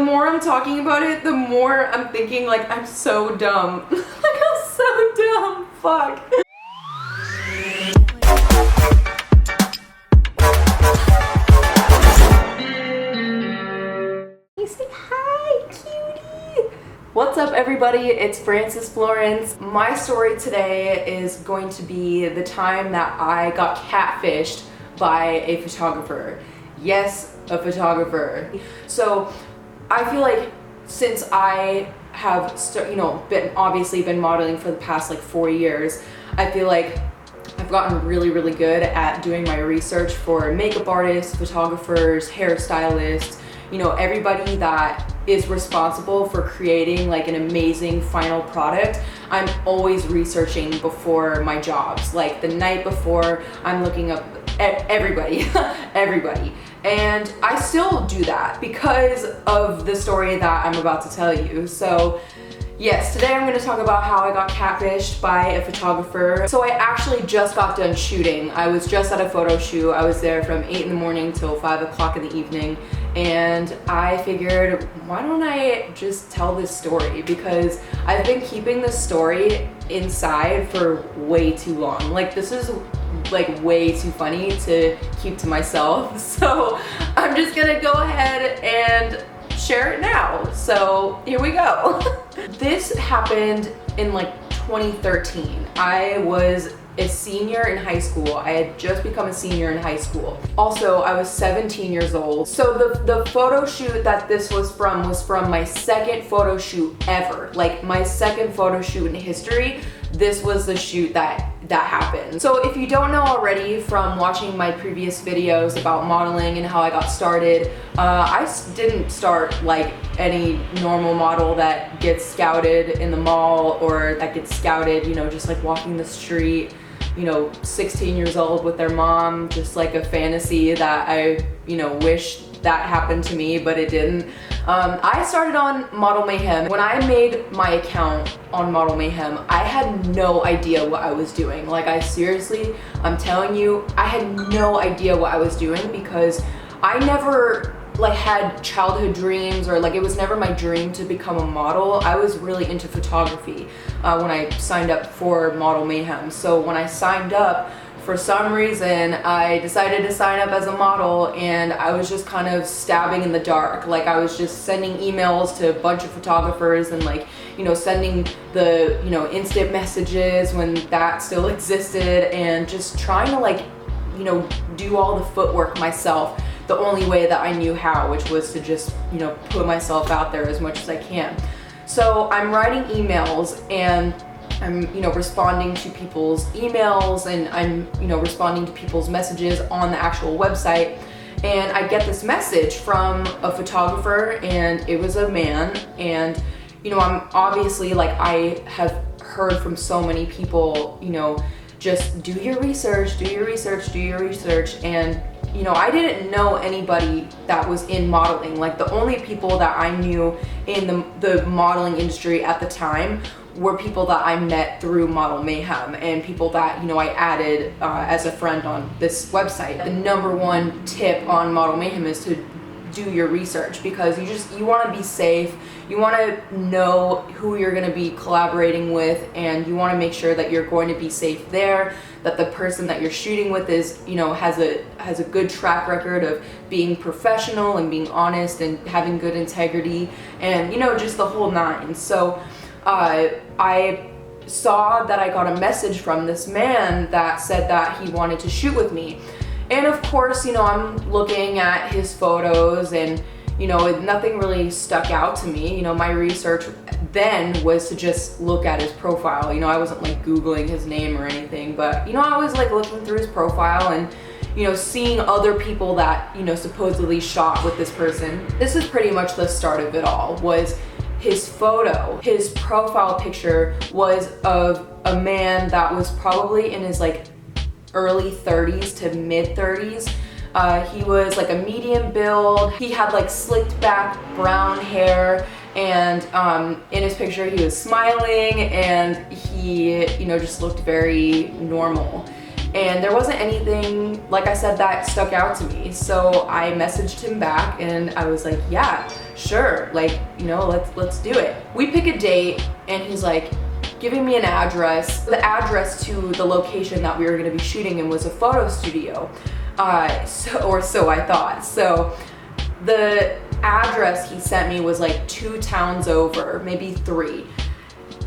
more I'm talking about it, the more I'm thinking like I'm so dumb. Like I'm so dumb, fuck. Say hi, cutie! What's up everybody, it's Frances Florence. My story today is going to be the time that I got catfished by a photographer. Yes, a photographer. So I feel like since I have been modeling for the past like 4 years, I feel like I've gotten really good at doing my research for makeup artists, photographers, hairstylists, you know, everybody that is responsible for creating like an amazing final product. I'm always researching before my jobs. Like the night before, I'm looking up everybody, everybody. And I still do that because of the story that I'm about to tell you. So yes, today I'm going to talk about how I got catfished by a photographer. So I actually just got done shooting. I was just at a photo shoot. I was there from 8 in the morning till 5 o'clock in the evening. And I figured, why don't I just tell this story? Because I've been keeping this story inside for way too long. Like this is like way too funny to keep to myself. So I'm just gonna go ahead and share it now. So here we go. This happened in like 2013. I was a senior in high school. I had just become a senior in high school. Also, I was 17 years old. So the photo shoot that this was from my second photo shoot ever. Like my second photo shoot in history. This was the shoot that happened. So if you don't know already from watching my previous videos about modeling and how I got started, I didn't start like any normal model that gets scouted in the mall or that gets scouted, you know, just like walking the street, you know, 16 years old with their mom, just like a fantasy that I, you know, wish that happened to me, but it didn't. I started on Model Mayhem. When I made my account on Model Mayhem, I had no idea what I was doing. Like I'm telling you, I had no idea what I was doing because I never like had childhood dreams or like it was never my dream to become a model. I was really into photography when I signed up for Model Mayhem. So when I signed up, for some reason, I decided to sign up as a model and I was just kind of stabbing in the dark. Like I was just sending emails to a bunch of photographers and like, you know, sending the, you know, instant messages when that still existed and just trying to like, you know, do all the footwork myself the only way that I knew how, which was to just, you know, put myself out there as much as I can. So I'm writing emails and I'm, you know, responding to people's emails and I'm, you know, responding to people's messages on the actual website. And I get this message from a photographer and it was a man. And, you know, I'm obviously like, I have heard from so many people, you know, just do your research, do your research, do your research. And, you know, I didn't know anybody that was in modeling. Like the only people that I knew in the modeling industry at the time were people that I met through Model Mayhem and people that, you know, I added as a friend on this website. The number one tip on Model Mayhem is to do your research because you want to be safe, you want to know who you're going to be collaborating with, and you want to make sure that you're going to be safe there, that the person that you're shooting with is, you know, has a good track record of being professional and being honest and having good integrity and, you know, just the whole nine. So I saw that I got a message from this man that said that he wanted to shoot with me. And of course, you know, I'm looking at his photos and, you know, nothing really stuck out to me. You know, my research then was to just look at his profile. You know, I wasn't like Googling his name or anything, but, you know, I was like looking through his profile and, you know, seeing other people that, you know, supposedly shot with this person. This is pretty much the start of it all, was his photo. His profile picture was of a man that was probably in his like early 30s to mid 30s. He was like a medium build. He had like slicked back brown hair and in his picture he was smiling and he, you know, just looked very normal. And there wasn't anything, like I said, that stuck out to me. So I messaged him back and I was like, yeah, sure, like, you know, let's do it. We pick a date, and he's like giving me an address. The address to the location that we were gonna be shooting in was a photo studio. So I thought. So the address he sent me was like 2 towns over, maybe 3.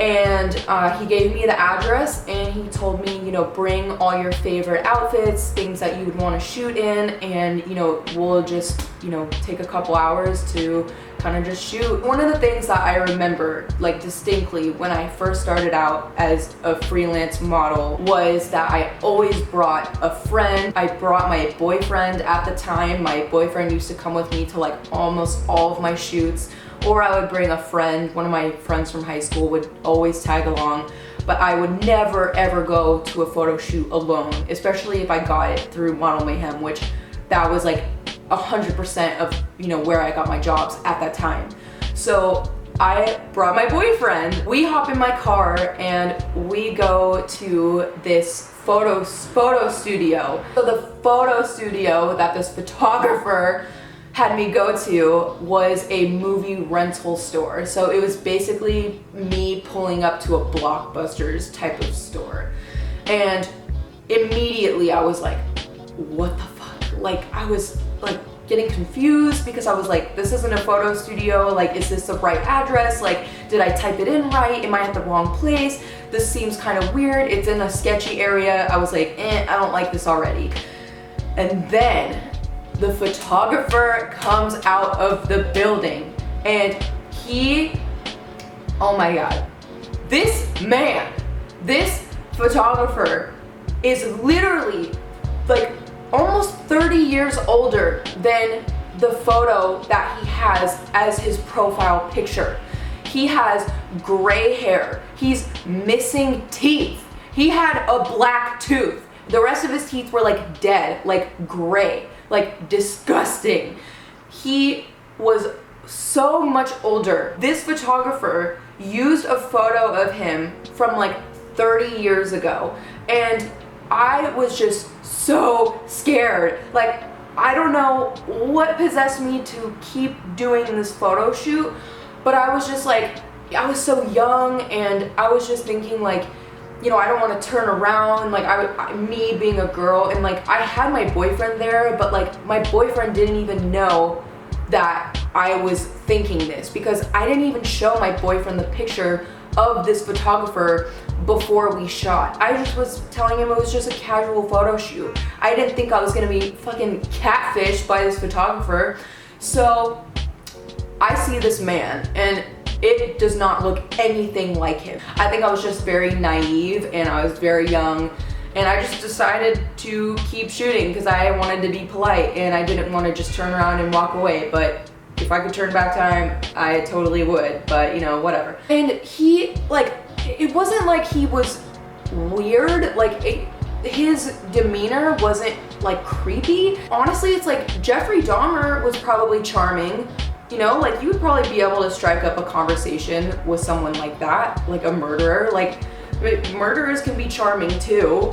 And he gave me the address, and he told me, you know, bring all your favorite outfits, things that you would want to shoot in, and, you know, we'll just, you know, take a couple hours to kind of just shoot. One of the things that I remember, like, distinctly when I first started out as a freelance model was that I always brought a friend. I brought my boyfriend at the time. My boyfriend used to come with me to like almost all of my shoots. Or I would bring a friend. One of my friends from high school would always tag along, but I would never ever go to a photo shoot alone, especially if I got it through Model Mayhem, which that was like 100% of, you know, where I got my jobs at that time. So I brought my boyfriend. We hop in my car and we go to this photo studio. So the photo studio that this photographer had me go to was a movie rental store. So it was basically me pulling up to a Blockbuster's type of store. And immediately I was like, what the fuck? Like, I was like getting confused because I was like, this isn't a photo studio. Like, is this the right address? Like, did I type it in right? Am I at the wrong place? This seems kind of weird. It's in a sketchy area. I was like, I don't like this already. And then the photographer comes out of the building, and oh my God, this photographer is literally like almost 30 years older than the photo that he has as his profile picture. He has gray hair. He's missing teeth. He had a black tooth. The rest of his teeth were like dead, like gray. Like disgusting. He was so much older. This photographer used a photo of him from like 30 years ago, and I was just so scared. Like, I don't know what possessed me to keep doing this photo shoot, but I was just like, I was so young, and I was just thinking like, you know, I don't want to turn around, like me being a girl, and like I had my boyfriend there, but like my boyfriend didn't even know that I was thinking this, because I didn't even show my boyfriend the picture of this photographer before we shot. I just was telling him it was just a casual photo shoot. I didn't think I was gonna be fucking catfished by this photographer. So I see this man, and it does not look anything like him. I think I was just very naive, and I was very young, and I just decided to keep shooting because I wanted to be polite, and I didn't want to just turn around and walk away. But if I could turn back time, I totally would, but you know, whatever. And he, like, it wasn't like he was weird, like his demeanor wasn't like creepy. Honestly, it's like Jeffrey Dahmer was probably charming. You know, like you would probably be able to strike up a conversation with someone like that, like a murderer. Like, murderers can be charming too.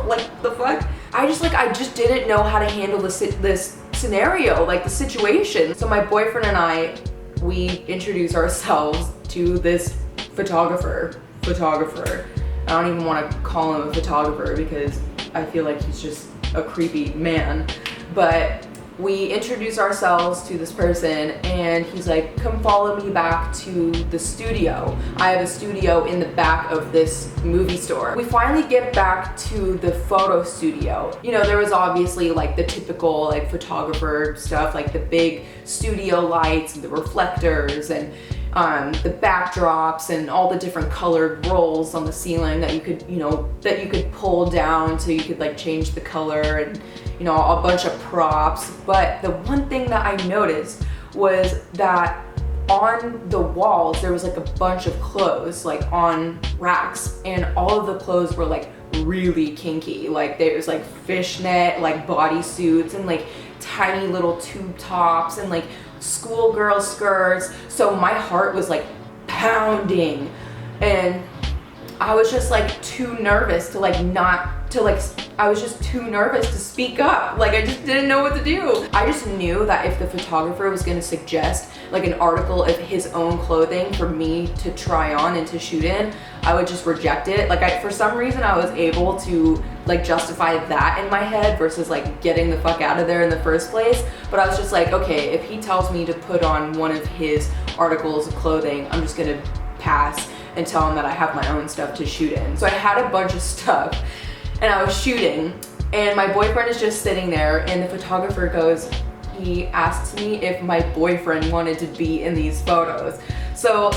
Like, the fuck? I just didn't know how to handle this scenario, like the situation. So my boyfriend and I, we introduce ourselves to this photographer. I don't even want to call him a photographer because I feel like he's just a creepy man. But we introduce ourselves to this person, and he's like, come follow me back to the studio. I have a studio in the back of this movie store. We finally get back to the photo studio. You know, there was obviously like the typical like photographer stuff, like the big studio lights and the reflectors and the backdrops and all the different colored rolls on the ceiling that you could pull down so you could like change the color, and you know, a bunch of props. But the one thing that I noticed was that on the walls there was like a bunch of clothes like on racks, and all of the clothes were like really kinky. Like there was like fishnet like bodysuits and like tiny little tube tops and like schoolgirl skirts. So my heart was like pounding, and I was just like too nervous to I was just too nervous to speak up. Like I just didn't know what to do. I just knew that if the photographer was gonna suggest like an article of his own clothing for me to try on and to shoot in, I would just reject it. Like for some reason I was able to like justify that in my head versus like getting the fuck out of there in the first place. But I was just like, okay, if he tells me to put on one of his articles of clothing, I'm just gonna pass and tell him that I have my own stuff to shoot in. So I had a bunch of stuff and I was shooting, and my boyfriend is just sitting there, and the photographer goes, he asked me if my boyfriend wanted to be in these photos. So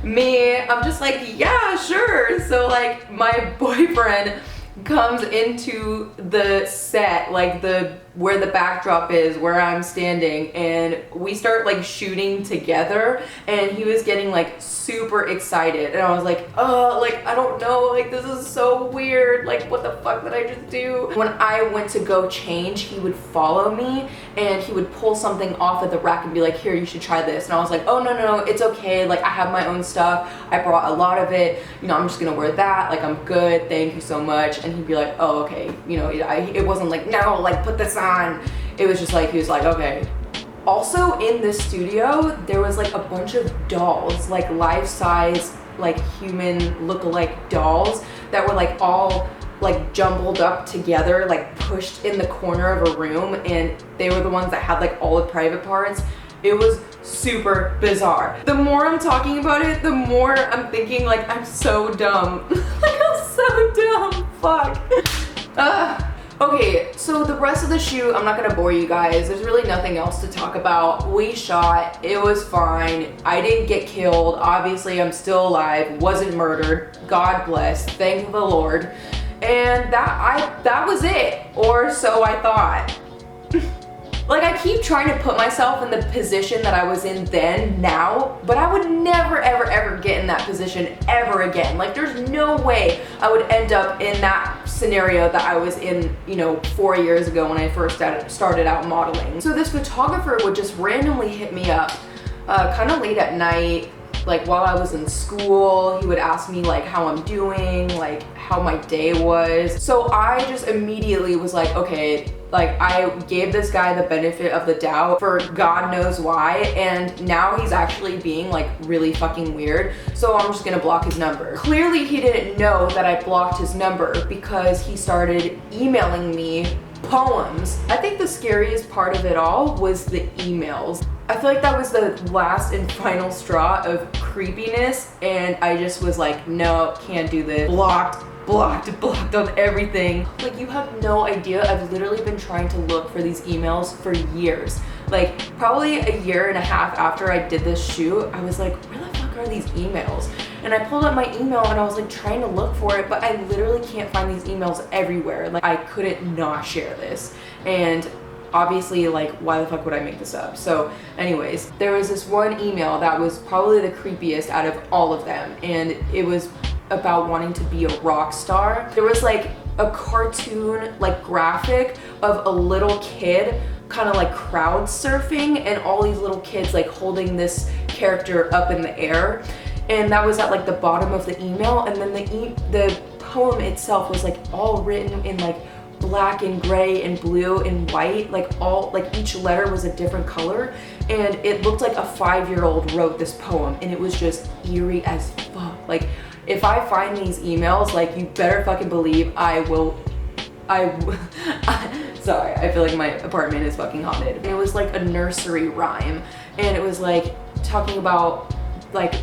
me, I'm just like, yeah, sure. So like my boyfriend comes into the set, like where the backdrop is, where I'm standing, and we start like shooting together, and he was getting like super excited, and I was like, oh, like I don't know, like this is so weird, like what the fuck did I just do? When I went to go change, he would follow me and he would pull something off of the rack and be like, here, you should try this. And I was like, oh no, it's okay, like I have my own stuff, I brought a lot of it, you know, I'm just gonna wear that, like I'm good, thank you so much. And he'd be like, oh, okay, you know, it wasn't like, no, like put this on. It was just like, he was like, okay. Also in this studio, there was like a bunch of dolls, like life-size, like human look-alike dolls that were like all like jumbled up together, like pushed in the corner of a room, and they were the ones that had like all the private parts. It was super bizarre. The more I'm talking about it, the more I'm thinking like I'm so dumb. Like I'm so dumb, fuck. Okay, so the rest of the shoot, I'm not gonna bore you guys. There's really nothing else to talk about. We shot, it was fine. I didn't get killed. Obviously, I'm still alive, wasn't murdered. God bless, thank the Lord. And that was it, or so I thought. Like I keep trying to put myself in the position that I was in then, now, but I would never, ever get in that position ever again. Like there's no way I would end up in that scenario that I was in, you know, 4 years ago when I first started out modeling. So this photographer would just randomly hit me up, kind of late at night, like while I was in school. He would ask me like how I'm doing, like how my day was. So I just immediately was like, okay, like I gave this guy the benefit of the doubt for God knows why, and now he's actually being like really fucking weird, so I'm just gonna block his number. Clearly he didn't know that I blocked his number because he started emailing me poems. I think the scariest part of it all was the emails. I feel like that was the last and final straw of creepiness, and I just was like, no, can't do this. Blocked on everything. Like you have no idea, I've literally been trying to look for these emails for years. Like probably a year and a half after I did this shoot, I was like, where the fuck are these emails? And I pulled up my email and I was like trying to look for it, but I literally can't find these emails everywhere. Like I couldn't not share this. And obviously, like, why the fuck would I make this up? So anyways, there was this one email that was probably the creepiest out of all of them, and it was about wanting to be a rock star. There was like a cartoon, like graphic of a little kid kind of like crowd surfing, and all these little kids like holding this character up in the air, and that was at like the bottom of the email. And then the poem itself was like all written in like black and gray and blue and white, like all, like each letter was a different color, and it looked like a 5-year-old wrote this poem, and it was just eerie as fuck. Like if I find these emails, like you better fucking believe sorry, I feel like my apartment is fucking haunted. And it was like a nursery rhyme, and it was like talking about like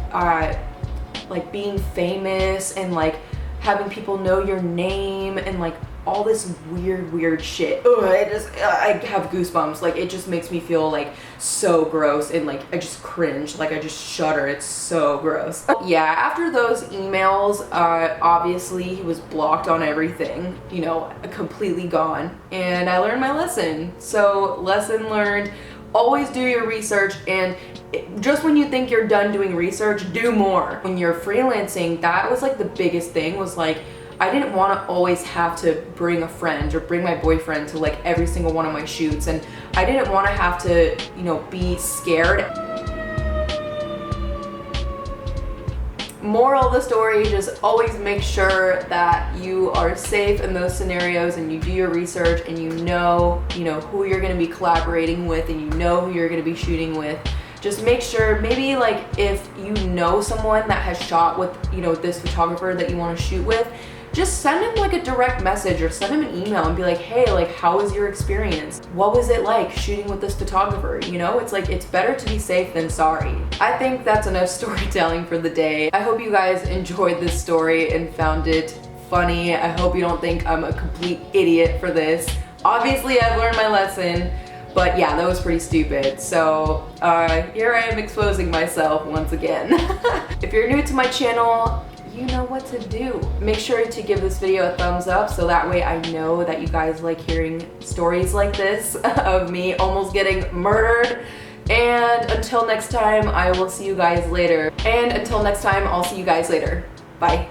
being famous and like having people know your name and like all this weird shit. Ugh, I have goosebumps. Like it just makes me feel like so gross, and like I just cringe, like I just shudder. It's so gross. Yeah, after those emails, obviously he was blocked on everything, you know, completely gone, and I learned my lesson. So lesson learned, always do your research, and just when you think you're done doing research, do more. When you're freelancing, that was like the biggest thing, was like I didn't want to always have to bring a friend or bring my boyfriend to like every single one of my shoots, and I didn't want to have to, you know, be scared. Moral of the story, just always make sure that you are safe in those scenarios, and you do your research, and you know who you're going to be collaborating with, and you know who you're going to be shooting with. just make sure, maybe like if you know someone that has shot with, you know, this photographer that you want to shoot with, just send him like a direct message or send him an email and be like, hey, like, how was your experience? What was it like shooting with this photographer? You know, it's like, it's better to be safe than sorry. I think that's enough storytelling for the day. I hope you guys enjoyed this story and found it funny. I hope you don't think I'm a complete idiot for this. Obviously, I've learned my lesson, but yeah, that was pretty stupid. So here I am exposing myself once again. If you're new to my channel, you know what to do. Make sure to give this video a thumbs up so that way I know that you guys like hearing stories like this of me almost getting murdered. And until next time, I will see you guys later. And until next time, I'll see you guys later. Bye.